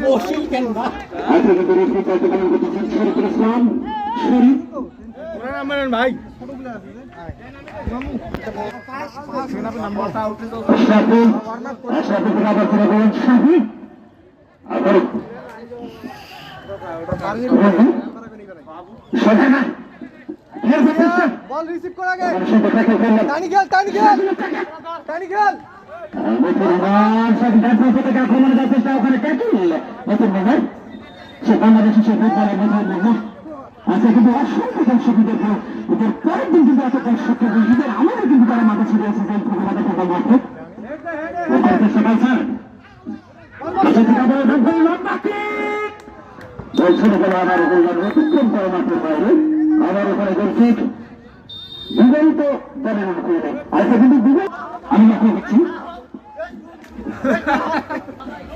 বসিল কেন না ভাই বল রিসিভ করা আগে টানি খেল টানি খেল টানি খেল আচ্ছা কিন্তু অসংখ্য দর্শক ওদের পরের দিন কিন্তু এত দর্শক ঈদের আমাদের কিন্তু তারা মাঠে ছেড়ে এসেছে ফুটবলের ফুটবল মাঠে চেষ্টা করছেন বলছেন এখানে আবার অতিক্রম করে মাঠের বাইরে আবার ওখানে গোলকিক বিগন্ত দলের অনুকূলে আচ্ছা কিন্তু আমি লক্ষ্য করছি